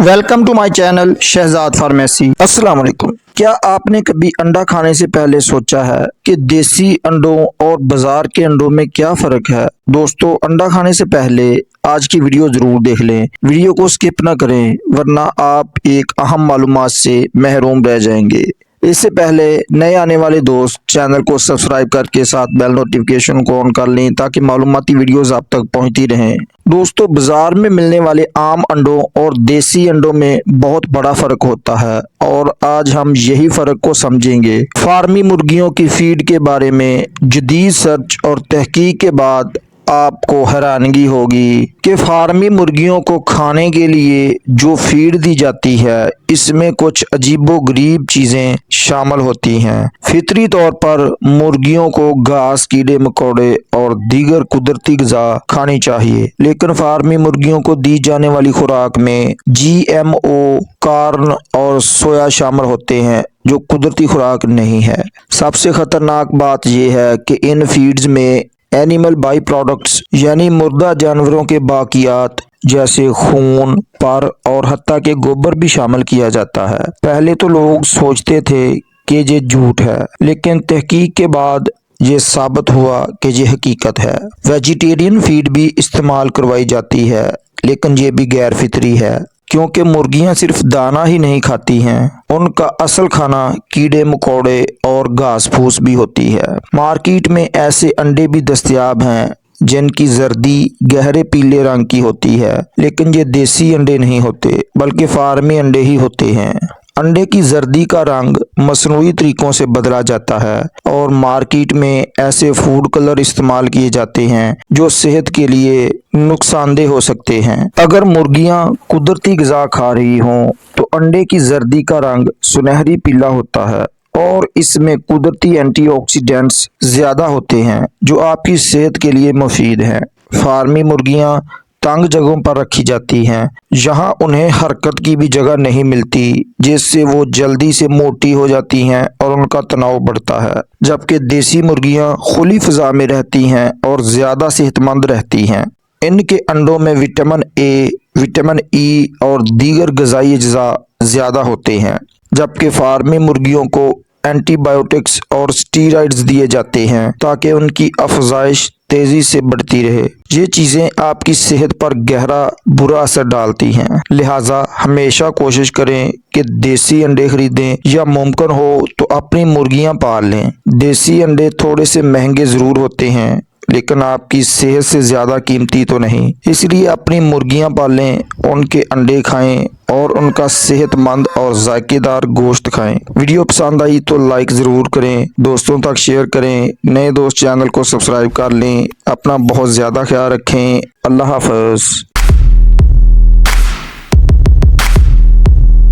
Welcome to my channel Shahzad pharmacy. अस्सलाम वालेकुम। क्या आपने कभी अंडा खाने से पहले सोचा है कि देसी अंडों और बाजार के अंडों में क्या फर्क है? दोस्तों, अंडा खाने से पहले आज की वीडियो जरूर देख लें। वीडियो को स्किप ना करें, वरना आप एक अहम मालूमात से महरूम रह जाएंगे। इससे पहले नए आने वाले दोस्त चैनल को सब्सक्राइब करके साथ बेल नोटिफिकेशन को ऑन कर लें ताकि मालूमाती वीडियोस आप तक पहुंचती रहें। दोस्तों, बाजार में मिलने वाले आम अंडों और देसी अंडों में बहुत बड़ा फर्क होता है और आज हम यही फर्क को समझेंगे। फार्मी मुर्गियों की फीड के बारे में जदीद सर्च और तहकीक के बाद आपको हैरानगी होगी कि फार्मी मुर्गियों को खाने के लिए जो फीड दी जाती है इसमें कुछ अजीबोगरीब चीजें शामिल होती हैं। फितरी तौर पर मुर्गियों को घास, कीड़े मकोड़े और दीगर कुदरती ग़िज़ा खानी चाहिए, लेकिन फार्मी मुर्गियों को दी जाने वाली खुराक में GMO, कार्न और सोया शामिल होते हैं जो कुदरती खुराक नहीं है। सबसे खतरनाक बात यह है कि इन फीड्स में एनिमल बाई प्रोडक्ट्स यानी मुर्दा जानवरों के बाकियात जैसे खून, पर और हत्ता के गोबर भी शामिल किया जाता है। पहले तो लोग सोचते थे कि ये झूठ है, लेकिन तहकीक के बाद ये साबित हुआ कि ये हकीकत है। वेजिटेरियन फीड भी इस्तेमाल करवाई जाती है, लेकिन ये भी गैर फितरी है क्योंकि मुर्गियां सिर्फ दाना ही नहीं खाती हैं, उनका असल खाना कीड़े मकोड़े और घास फूस भी होती है। मार्केट में ऐसे अंडे भी दस्तयाब हैं जिनकी जर्दी गहरे पीले रंग की होती है, लेकिन ये देसी अंडे नहीं होते बल्कि फार्मी अंडे ही होते हैं। अंडे की जर्दी का रंग मसनूई तरीकों से बदला जाता है और मार्केट में ऐसे फूड कलर इस्तेमाल किए जाते हैं जो सेहत के लिए नुकसानदेह हो सकते हैं। अगर मुर्गियां कुदरती ग़िज़ा खा रही हों तो अंडे की जर्दी का रंग सुनहरी पीला होता है और इसमें कुदरती एंटीऑक्सीडेंट्स ज़्यादा होते हैं जो आपकी सेहत के लिए मुफीद हैं। फार्मी मुर्गियां तंग जगहों पर रखी जाती हैं, जहां उन्हें हरकत की भी जगह नहीं मिलती, जिससे वो जल्दी से मोटी हो जाती हैं और उनका तनाव बढ़ता है। जबकि देसी मुर्गियां खुली फिजा में रहती हैं और ज़्यादा सेहतमंद रहती हैं। इनके अंडों में विटामिन A, विटामिन E और दीगर ग़िज़ाई अज्जा ज़्यादा होते हैं, जबकि फार्मी मुर्गियों को एंटीबायोटिक्स और स्टीरॉइड्स दिए जाते हैं ताकि उनकी अफजाइश तेजी से बढ़ती रहे। ये चीज़ें आपकी सेहत पर गहरा बुरा असर डालती हैं, लिहाजा हमेशा कोशिश करें कि देसी अंडे खरीदें या मुमकिन हो तो अपनी मुर्गियां पाल लें। देसी अंडे थोड़े से महंगे ज़रूर होते हैं, लेकिन आपकी सेहत से ज़्यादा कीमती तो नहीं, इसलिए अपनी मुर्गियां पालें, उनके अंडे खाएं और उनका सेहतमंद और जायकेदार गोश्त खाएं। वीडियो पसंद आई तो लाइक ज़रूर करें, दोस्तों तक शेयर करें, नए दोस्त चैनल को सब्सक्राइब कर लें। अपना बहुत ज़्यादा ख्याल रखें। अल्लाह हाफ़िज़।